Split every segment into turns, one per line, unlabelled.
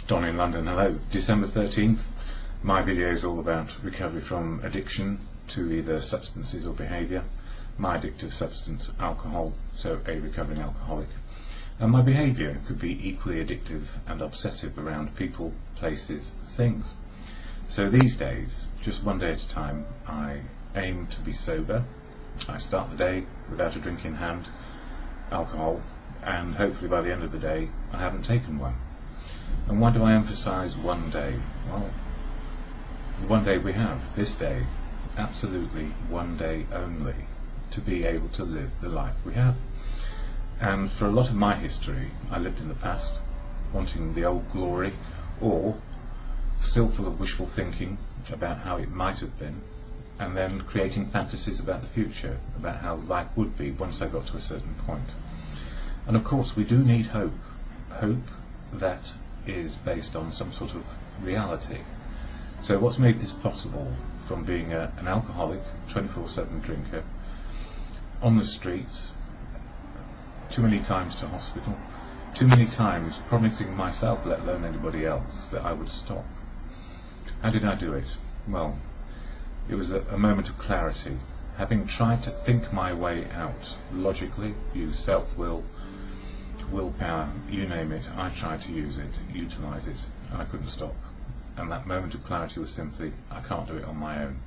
Don in London. Hello. December 13th. My video is all about recovery from addiction to either substances or behaviour. My addictive substance, alcohol, so a recovering alcoholic. And my behaviour could be equally addictive and obsessive around people, places, things. So these days, just one day at a time, I aim to be sober. I start the day without a drink in hand, alcohol, and hopefully by the end of the day I haven't taken one. And why do I emphasise one day? Well, the one day we have, this day, absolutely one day only, to be able to live the life we have. And for a lot of my history, I lived in the past, wanting the old glory, or still full of wishful thinking about how it might have been, and then creating fantasies about the future, about how life would be once I got to a certain point. And of course we do need hope, hope that is based on some sort of reality. So what's made this possible, from being an alcoholic, 24/7 drinker, on the streets, too many times to hospital, too many times promising myself, let alone anybody else, that I would stop. How did I do it? Well, it was a moment of clarity. Having tried to think my way out logically, use self-will, willpower, you name it, I tried to use it, utilise it, and I couldn't stop. And that moment of clarity was simply, I can't do it on my own.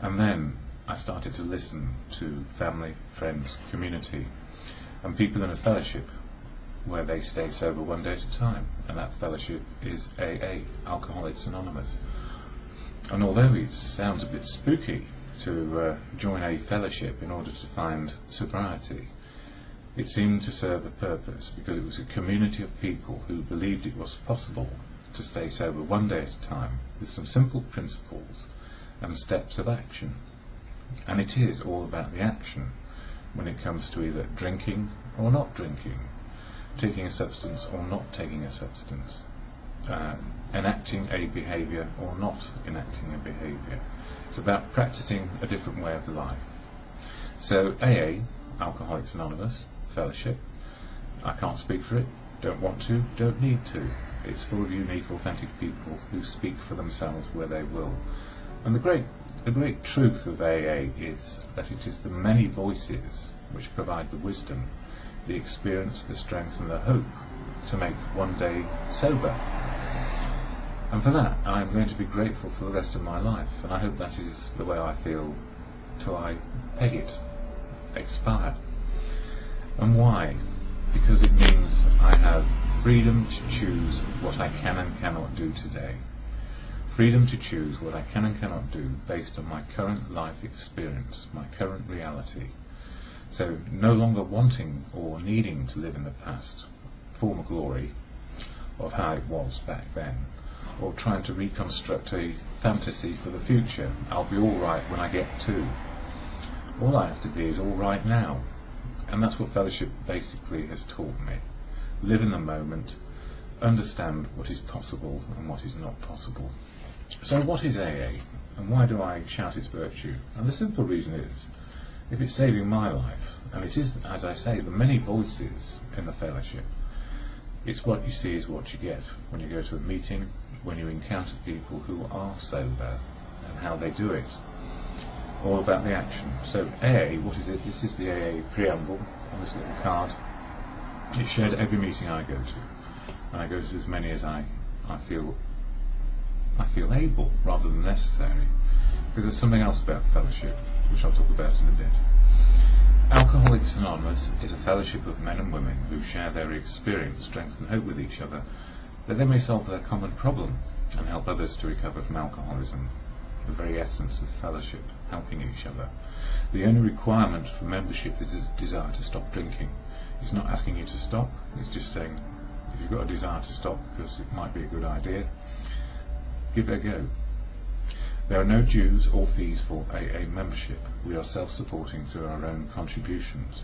And then I started to listen to family, friends, community, and people in a fellowship where they stay sober one day at a time, and that fellowship is AA, Alcoholics Anonymous. And although it sounds a bit spooky to join a fellowship in order to find sobriety, it seemed to serve a purpose, because it was a community of people who believed it was possible to stay sober one day at a time with some simple principles and steps of action. And it is all about the action when it comes to either drinking or not drinking, taking a substance or not taking a substance, enacting a behaviour or not enacting a behaviour. It's about practicing a different way of life. So AA, Alcoholics Anonymous, fellowship, I can't speak for it, don't want to, don't need to. It's full of unique, authentic people who speak for themselves where they will. And the great truth of AA is that it is the many voices which provide the wisdom, the experience, the strength and the hope to make one day sober. And for that I'm going to be grateful for the rest of my life, and I hope that is the way I feel till I peg it, expire. And why? Because it means I have freedom to choose what I can and cannot do today. Freedom to choose what I can and cannot do based on my current life experience, my current reality. So no longer wanting or needing to live in the past, former glory of how it was back then, or trying to reconstruct a fantasy for the future. I'll be all right when I get to. All I have to be is all right now. And that's what fellowship basically has taught me. Live in the moment, understand what is possible and what is not possible. So what is AA, and why do I shout its virtue? And the simple reason is, if it's saving my life, and it is, as I say, the many voices in the fellowship, it's what you see is what you get when you go to a meeting, when you encounter people who are sober, and how they do it. All about the action. So AA, what is it? This is the AA preamble on this little card. It's shared at every meeting I go to, and I go to as many as I feel able rather than necessary, because there's something else about fellowship which I'll talk about in a bit. Alcoholics Anonymous is a fellowship of men and women who share their experience, strength and hope with each other, that they may solve their common problem and help others to recover from alcoholism. The very essence of fellowship, helping each other. The only requirement for membership is a desire to stop drinking. It's not asking you to stop, it's just saying, if you've got a desire to stop because it might be a good idea, give it a go. There are no dues or fees for AA membership. We are self-supporting through our own contributions.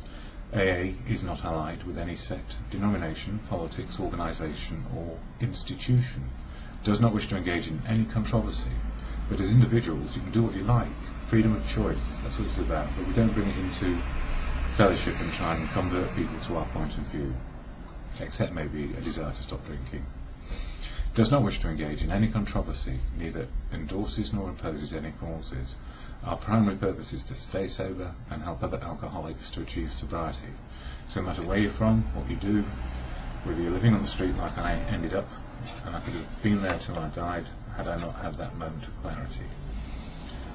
AA is not allied with any sect, denomination, politics, organisation or institution. It does not wish to engage in any controversy. But as individuals, you can do what you like. Freedom of choice, that's what it's about. But we don't bring it into fellowship and try and convert people to our point of view, except maybe a desire to stop drinking. does not wish to engage in any controversy, neither endorses nor opposes any causes. Our primary purpose is to stay sober and help other alcoholics to achieve sobriety. So no matter where you're from, what you do, whether you're living on the street like I ended up, and I could have been there till I died had I not had that moment of clarity,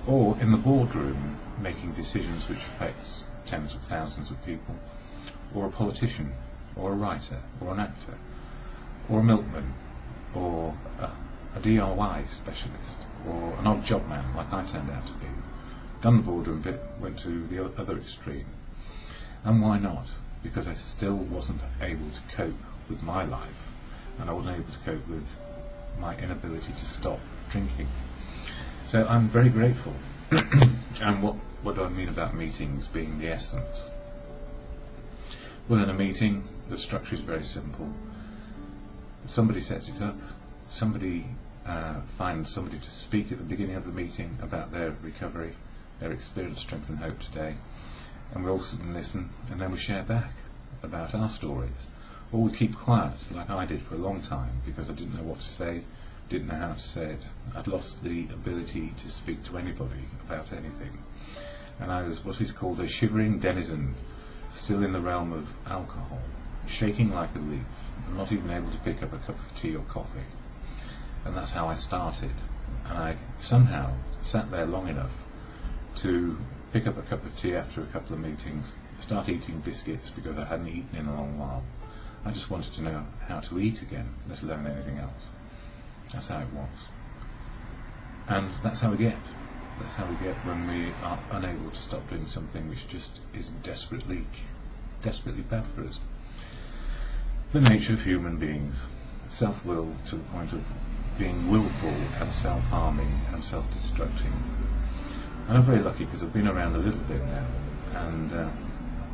or in the boardroom making decisions which affects tens of thousands of people, or a politician, or a writer, or an actor, or a milkman, or a DIY specialist, or an odd job man like I turned out to be. Done the boardroom bit, went to the other extreme. And why not? Because I still wasn't able to cope with my life, and I wasn't able to cope with my inability to stop drinking. So I'm very grateful. And what do I mean about meetings being the essence? Well, in a meeting, the structure is very simple. Somebody sets it up, somebody finds somebody to speak at the beginning of the meeting about their recovery, their experience, strength and hope today, and we all sit and listen, and then we share back about our stories. Or we keep quiet, like I did for a long time, because I didn't know what to say, didn't know how to say it. I'd lost the ability to speak to anybody about anything, and I was what is called a shivering denizen, still in the realm of alcohol, shaking like a leaf, and not even able to pick up a cup of tea or coffee. And that's how I started, and I somehow sat there long enough to pick up a cup of tea after a couple of meetings, start eating biscuits because I hadn't eaten in a long while. I just wanted to know how to eat again, let alone anything else. That's how it was. And that's how we get. That's how we get when we are unable to stop doing something which just is desperately bad for us. The nature of human beings, self-will to the point of being willful and self-harming and self-destructing. And I'm very lucky because I've been around a little bit now, and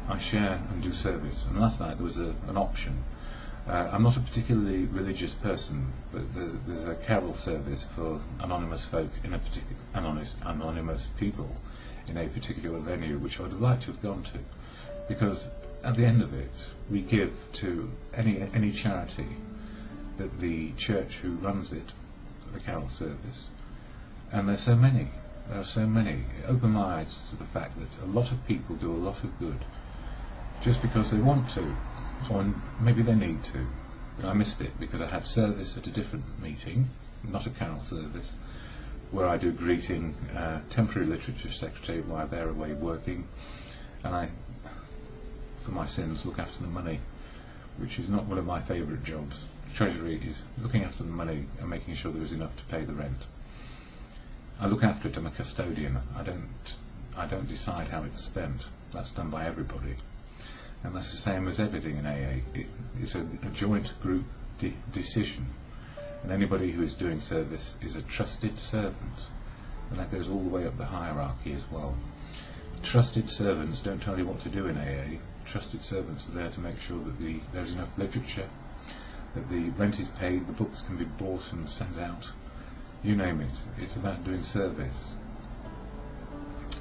I share and do service. And last night there was an option. I'm not a particularly religious person, but there's a carol service for anonymous folk in a particular anonymous people in a particular venue, which I would have liked to have gone to, because at the end of it, we give to any charity that the church who runs it, the carol service, and there's so many. There are so many. It opened my eyes to the fact that a lot of people do a lot of good just because they want to, or maybe they need to. But I missed it because I had service at a different meeting, not a carol service, where I do greeting, temporary literature secretary while they're away working, and I, for my sins, look after the money, which is not one of my favourite jobs. Treasury is looking after the money and making sure there is enough to pay the rent. I look after it. I'm a custodian. I don't decide how it's spent. That's done by everybody, and that's the same as everything in AA. It's a joint group decision, and anybody who is doing service is a trusted servant, and that goes all the way up the hierarchy as well. Trusted servants don't tell you what to do in AA. Trusted servants are there to make sure that there's enough literature, that the rent is paid, the books can be bought and sent out. You name it. It's about doing service.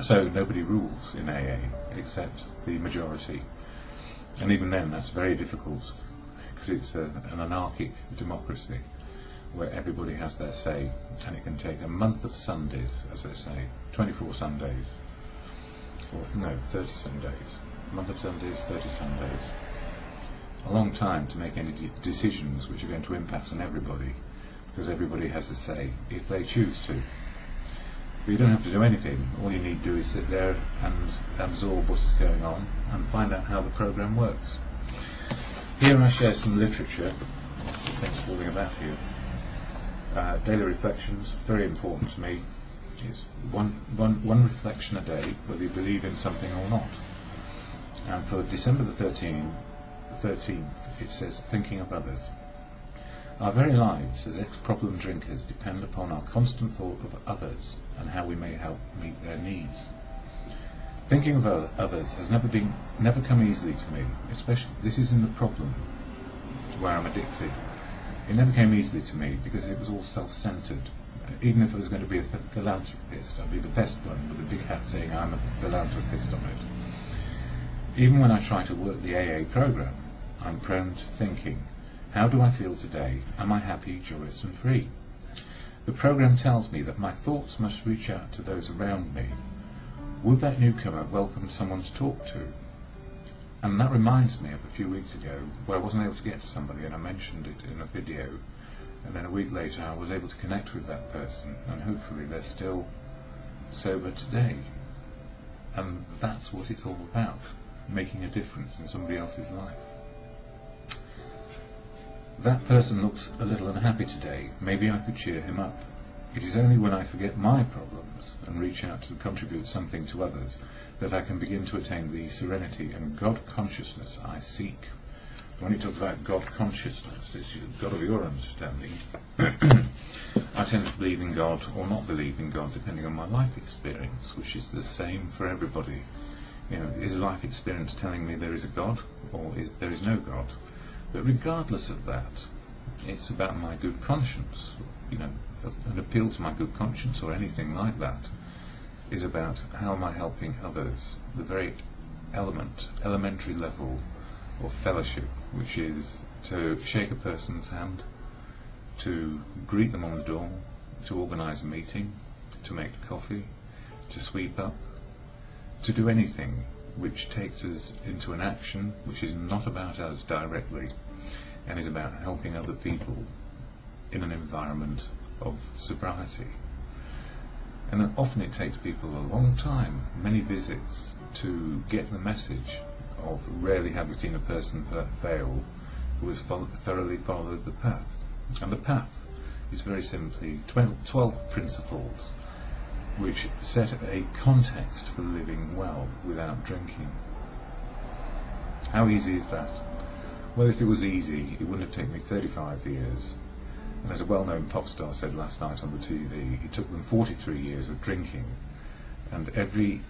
So nobody rules in AA except the majority, and even then that's very difficult because it's an anarchic democracy where everybody has their say, and it can take a month of Sundays, as they say, 24 Sundays, or no, 30 Sundays, a month of Sundays, 30 Sundays, a long time to make any decisions which are going to impact on everybody, because everybody has a say if they choose to. But you don't have to do anything. All you need to do is sit there and absorb what is going on and find out how the programme works. Here I share some literature. Things falling about here. Daily reflections, very important to me. It's one reflection a day, whether you believe in something or not. And for December the 13th, it says, thinking of others. Our very lives as ex-problem drinkers depend upon our constant thought of others and how we may help meet their needs. Thinking of others has never come easily to me, especially, this is in the problem where I'm addicted. It never came easily to me because it was all self-centered. Even if I was going to be a philanthropist, I'd be the best one with a big hat saying I'm a philanthropist on it. Even when I try to work the AA program, I'm prone to thinking, How do I feel today? Am I happy, joyous and free? The program tells me that my thoughts must reach out to those around me. Would that newcomer welcome someone to talk to? And that reminds me of a few weeks ago where I wasn't able to get to somebody, and I mentioned it in a video, and then a week later I was able to connect with that person, and hopefully they're still sober today. And that's what it's all about, making a difference in somebody else's life. That person looks a little unhappy today. Maybe I could cheer him up. It is only when I forget my problems and reach out to contribute something to others that I can begin to attain the serenity and God consciousness I seek. When it talks about God consciousness, it's God of your understanding. I tend to believe in God or not believe in God depending on my life experience, which is the same for everybody. You know, is life experience telling me there is a God, or there is no God? But regardless of that, it's about my good conscience. You know, an appeal to my good conscience or anything like that is about how am I helping others, the very elementary level of fellowship, which is to shake a person's hand, to greet them on the door, to organise a meeting, to make coffee, to sweep up, to do anything which takes us into an action which is not about us directly and is about helping other people in an environment of sobriety. And often it takes people a long time, many visits, to get the message of rarely have we seen a person fail who has thoroughly followed the path. And the path is very simply 12 principles which set a context for living well without drinking. How easy is that? Well, if it was easy, it wouldn't have taken me 35 years. And as a well-known pop star said last night on the TV, it took them 43 years of drinking. And every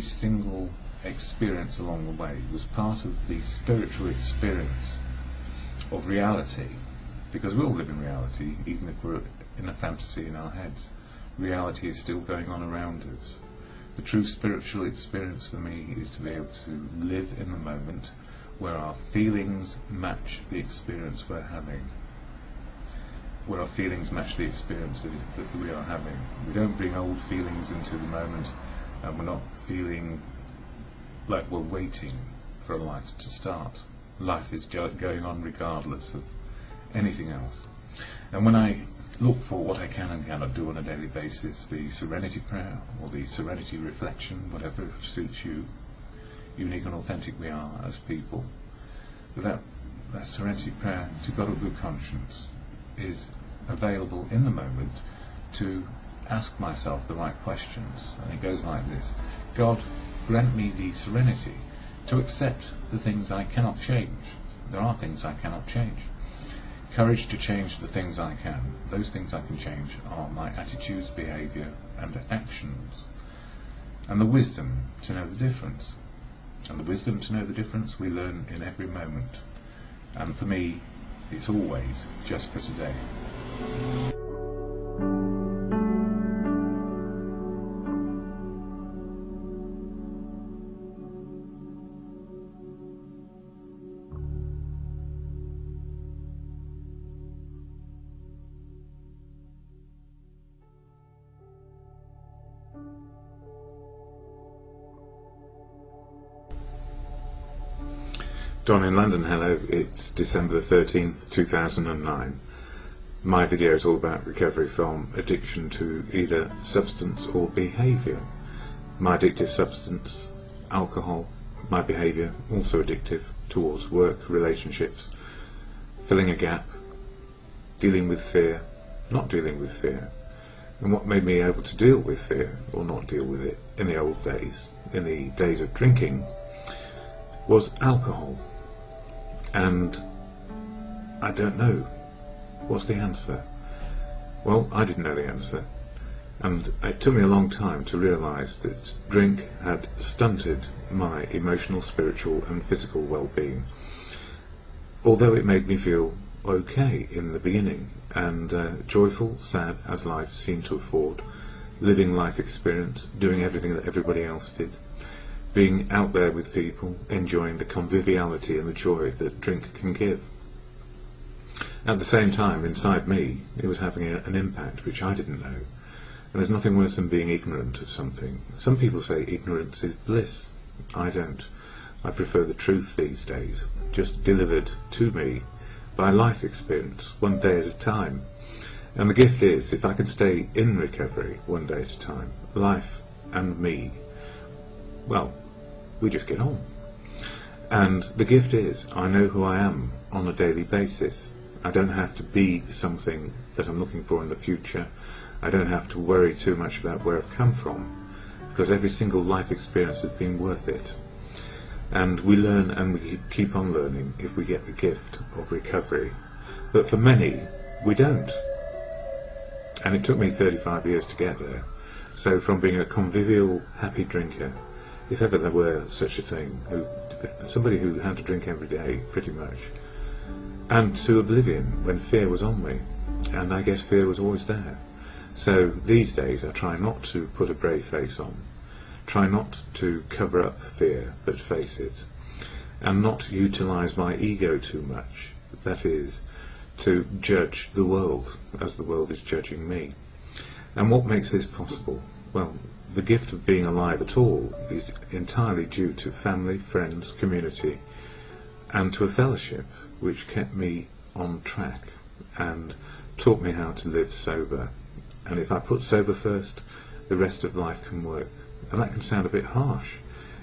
single experience along the way was part of the spiritual experience of reality. Because we all live in reality, even if we're in a fantasy in our heads. Reality is still going on around us. The true spiritual experience for me is to be able to live in the moment where our feelings match the experience we're having. Where our feelings match the experience that we are having. We don't bring old feelings into the moment, and we're not feeling like we're waiting for a life to start. Life is going on regardless of anything else. And when I look for what I can and cannot do on a daily basis, the serenity prayer or the serenity reflection, whatever suits you, unique and authentic we are as people, that serenity prayer to God of good conscience is available in the moment to ask myself the right questions. And it goes like this: God, grant me the serenity to accept the things I cannot change. There are things I cannot change. Courage to change the things I can. Those things I can change are my attitudes, behaviour and actions. And the wisdom to know the difference. And the wisdom to know the difference we learn in every moment. And for me, it's always just for today. DonInLondon, hello, it's December the 13th, 2009. My video is all about recovery from addiction to either substance or behaviour. My addictive substance, alcohol, my behaviour, also addictive towards work, relationships, filling a gap, dealing with fear, not dealing with fear. And what made me able to deal with fear, or not deal with it, in the old days, in the days of drinking, was alcohol. And I don't know. What's the answer? Well, I didn't know the answer. And it took me a long time to realise that drink had stunted my emotional, spiritual and physical well-being. Although it made me feel okay in the beginning, and joyful, sad as life seemed to afford, living life experience, doing everything that everybody else did, being out there with people, enjoying the conviviality and the joy that drink can give. At the same time, inside me, it was having an impact which I didn't know. And there's nothing worse than being ignorant of something. Some people say ignorance is bliss. I don't. I prefer the truth these days, just delivered to me by life experience, one day at a time. And the gift is, if I can stay in recovery one day at a time, life and me, well, we just get on. And the gift is, I know who I am on a daily basis. I don't have to be something that I'm looking for in the future. I don't have to worry too much about where I've come from, because every single life experience has been worth it. And we learn and we keep on learning if we get the gift of recovery. But for many, we don't. And it took me 35 years to get there. So from being a convivial, happy drinker, if ever there were such a thing, somebody who had to drink every day, pretty much, and to oblivion when fear was on me, and I guess fear was always there. So these days I try not to put a brave face on, try not to cover up fear but face it, and not utilise my ego too much, that is, to judge the world as the world is judging me. And what makes this possible? Well, the gift of being alive at all is entirely due to family, friends, community, and to a fellowship which kept me on track and taught me how to live sober. And if I put sober first, the rest of life can work. And that can sound a bit harsh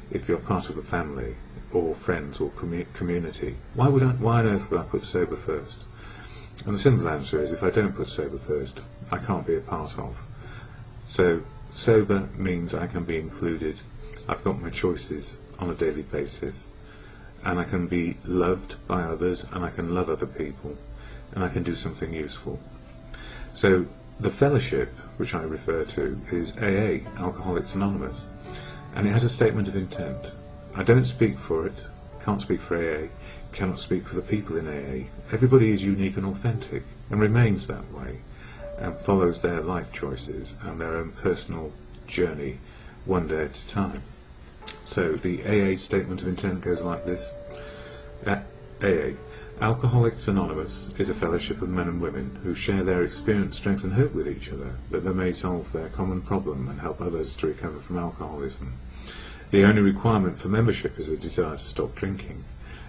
if you're part of the family or friends or community. Why on earth would I put sober first? And the simple answer is, if I don't put sober first, I can't be a part of. So sober means I can be included, I've got my choices on a daily basis, and I can be loved by others, and I can love other people, and I can do something useful. So the fellowship which I refer to is AA, Alcoholics Anonymous, and it has a statement of intent. I don't speak for it, can't speak for AA, cannot speak for the people in AA. Everybody is unique and authentic, and remains that way, and follows their life choices and their own personal journey one day at a time. So the AA statement of intent goes like this. AA, Alcoholics Anonymous, is a fellowship of men and women who share their experience, strength and hope with each other, that they may solve their common problem and help others to recover from alcoholism. The only requirement for membership is a desire to stop drinking.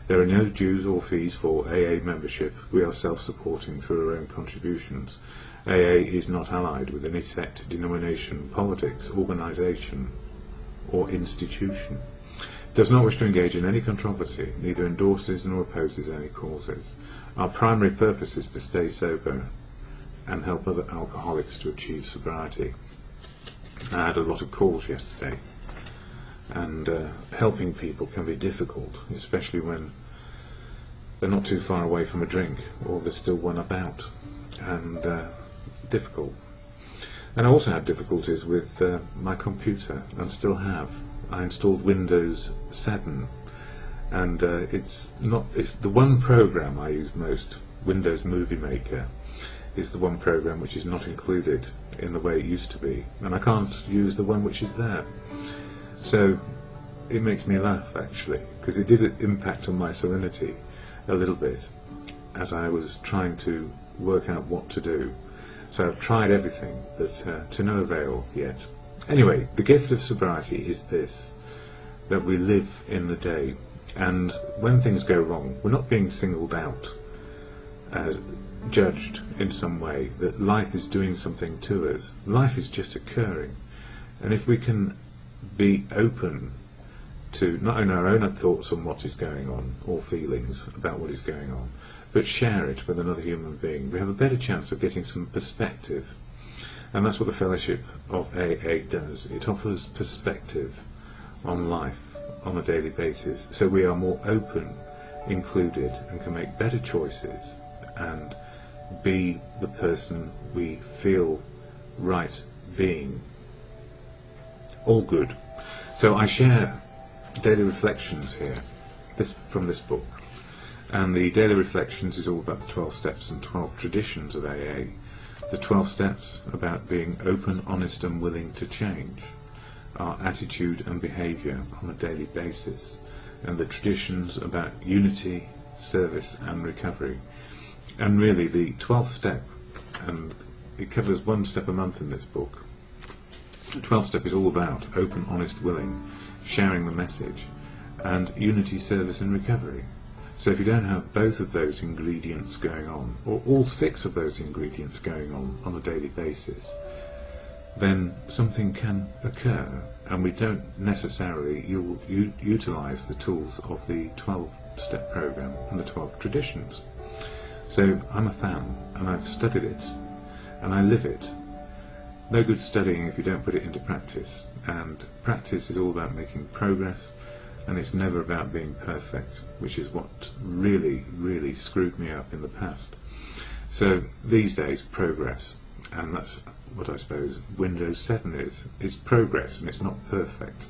There are no dues or fees for AA membership. We are self-supporting through our own contributions. AA is not allied with any sect, denomination, politics, organisation or institution. Does not wish to engage in any controversy, neither endorses nor opposes any causes. Our primary purpose is to stay sober and help other alcoholics to achieve sobriety. I had a lot of calls yesterday, and helping people can be difficult, especially when they're not too far away from a drink, or there's still one about, and difficult. And I also had difficulties with my computer, and still have. I installed Windows 7, and it's the one program I use most. Windows Movie Maker is the one program which is not included in the way it used to be, and I can't use the one which is there. So it makes me laugh, actually, because it did impact on my serenity a little bit as I was trying to work out what to do. So I've tried everything, but to no avail yet. Anyway, the gift of sobriety is this, that we live in the day, and when things go wrong, we're not being singled out as judged in some way, that life is doing something to us. Life is just occurring, and if we can be open to not only our own thoughts on what is going on, or feelings about what is going on, but share it with another human being, we have a better chance of getting some perspective. And that's what the fellowship of AA does. It offers perspective on life on a daily basis, so we are more open, included, and can make better choices and be the person we feel right being. All good. So I share daily reflections here, from this book, and the daily reflections is all about the 12 steps and 12 traditions of AA. The 12 steps about being open, honest and willing to change, our attitude and behaviour on a daily basis, and the traditions about unity, service and recovery. And really the 12th step, and it covers one step a month in this book, the 12th step is all about open, honest, willing, sharing the message, and unity, service and recovery. So if you don't have both of those ingredients going on, or all 6 of those ingredients going on a daily basis, then something can occur, and we don't necessarily utilise the tools of the 12-step program and the 12 traditions. So I'm a fan, and I've studied it, and I live it. No good studying if you don't put it into practice, and practice is all about making progress, and it's never about being perfect, which is what really screwed me up in the past. So these days, progress, and that's what I suppose Windows 7 is. It's progress, and it's not perfect.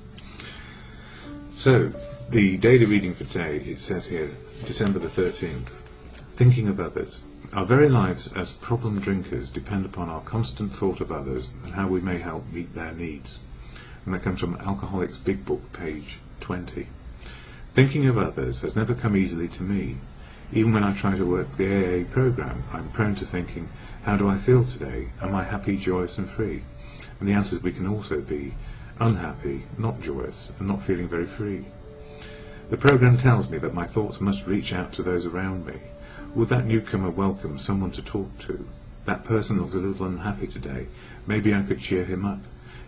So the daily reading for today, it says here, December the 13th, thinking of others. Our very lives as problem drinkers depend upon our constant thought of others and how we may help meet their needs. And that comes from Alcoholics Big Book, page 20. Thinking of others has never come easily to me. Even when I try to work the AA program, I'm prone to thinking, how do I feel today? Am I happy, joyous and free? And the answers we can also be unhappy, not joyous, and not feeling very free. The program tells me that my thoughts must reach out to those around me. Would that newcomer welcome someone to talk to? That person looks a little unhappy today. Maybe I could cheer him up.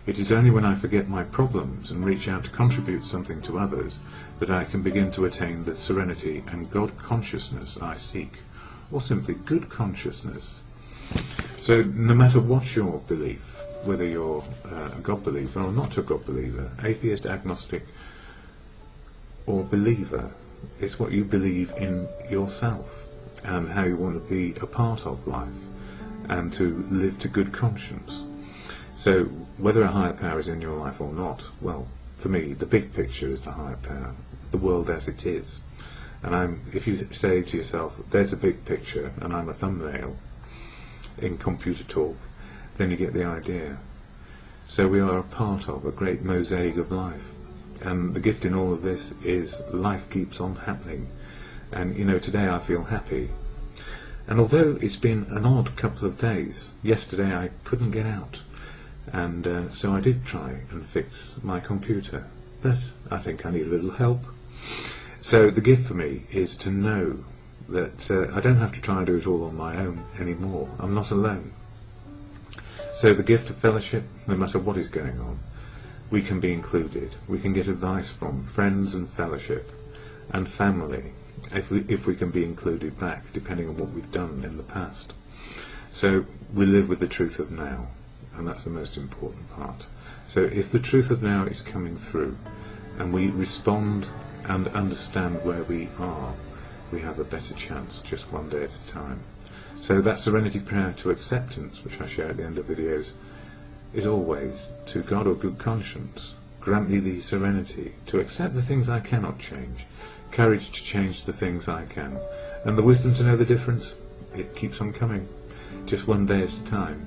It is only when I forget my problems and reach out to contribute something to others that I can begin to attain the serenity and God consciousness I seek, or simply good consciousness. So no matter what your belief, whether you're a God believer or not a God believer, atheist, agnostic or believer, it's what you believe in yourself and how you want to be a part of life and to live to good conscience. So whether a higher power is in your life or not, well, for me the big picture is the higher power, the world as it is. And if you say to yourself, there's a big picture and I'm a thumbnail in computer talk, then you get the idea. So we are a part of a great mosaic of life, and the gift in all of this is life keeps on happening. And you know, today I feel happy, and although it's been an odd couple of days, yesterday I couldn't get out, and so I did try and fix my computer, but I think I need a little help. So the gift for me is to know that I don't have to try and do it all on my own anymore. I'm not alone. So the gift of fellowship, no matter what is going on, we can be included. We can get advice from friends and fellowship and family, if we can be included back, depending on what we've done in the past. So we live with the truth of now, and that's the most important part. So if the truth of now is coming through, and we respond and understand where we are, we have a better chance, just one day at a time. So that serenity prayer to acceptance, which I share at the end of videos, is always, to God or good conscience, grant me the serenity to accept the things I cannot change, courage to change the things I can, and the wisdom to know the difference. It keeps on coming, just one day at a time.